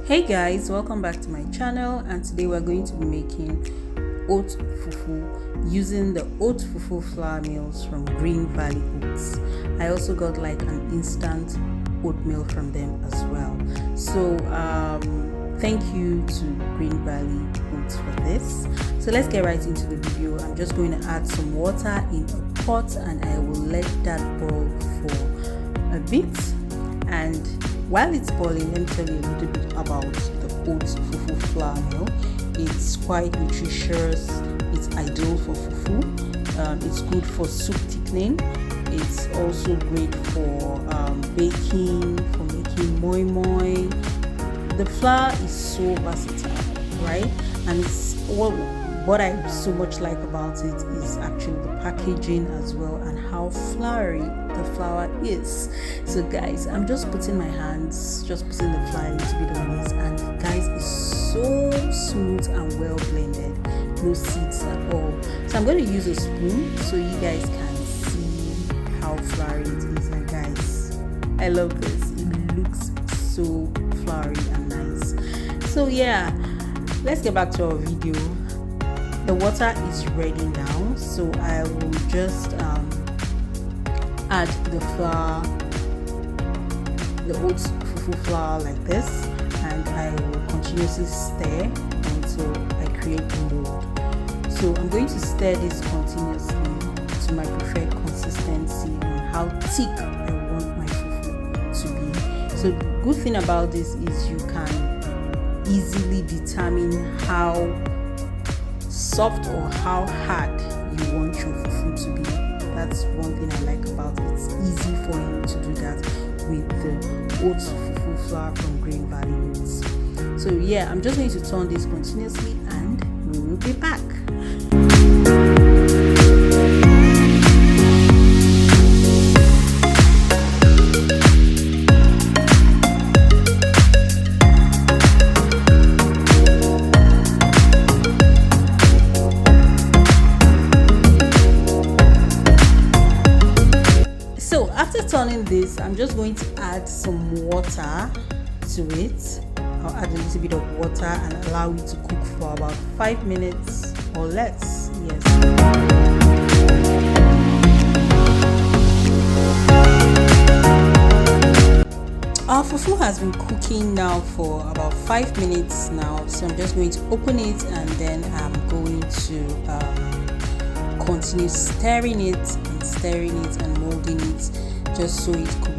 Hey guys, welcome back to my channel, and today we're going to be making oat fufu using the oat fufu flour meals from Green Valley Oats. I also got like an instant oatmeal from them as well. So thank you to Green Valley Oats for this. So let's get right into the video. I'm just going to add some water in a pot and I will let that boil for a bit. And while it's boiling, let me tell you a little bit about the oat fufu flour meal. It's quite nutritious. It's ideal for fufu. It's good for soup thickening. It's also great for baking, for making moi moi. The flour is so versatile, right? And it's what I so much like about it is actually the packaging as well and how floury the flour is. So guys, I'm just putting my hands, just putting the flour a little bit on this, and guys, it's so smooth and well blended, no seeds at all. So I'm going to use a spoon so you guys can see how floury it is. And guys, I love this. It looks so floury and nice. So yeah, let's get back to our video. The water is ready now, so I will just add the flour, the oat fufu flour like this, and I will continuously stir until I create the mold. So I'm going to stir this continuously to my preferred consistency on how thick I want my fufu to be. So the good thing about this is you can easily determine how soft or how hard you want your fufu to be. That's one thing I like about it. It's easy for you to do that with the oat fufu flour from Green Valley Oats. So yeah, I'm just going to turn this continuously and we will be back. After turning this, I'm just going to add some water to it. I'll add a little bit of water and allow it to cook for about 5 minutes or less. Yes. Our fufu has been cooking now for about 5 minutes now, so I'm just going to open it and then I'm going to continue stirring it and molding it, just so it could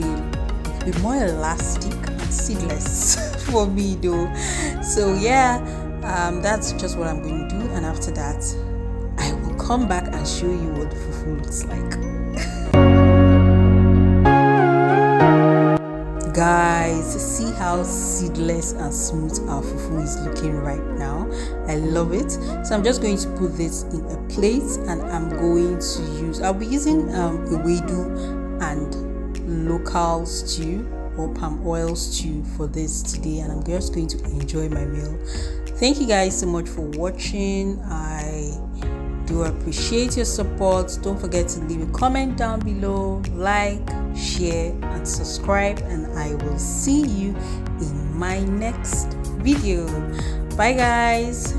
be more elastic and seedless for me though. So yeah, that's just what I'm going to do, and after that I will come back and show you what the fufu looks like. Guys, see how seedless and smooth our fufu is looking right now. I love it. So I'm just going to put this in a plate and I'm going to I'll be using ewedu and local stew or palm oil stew for this today, and I'm just going to enjoy my meal. Thank you guys so much for watching. I do appreciate your support. Don't forget to leave a comment down below, like, share and subscribe, and I will see you in my next video. Bye guys.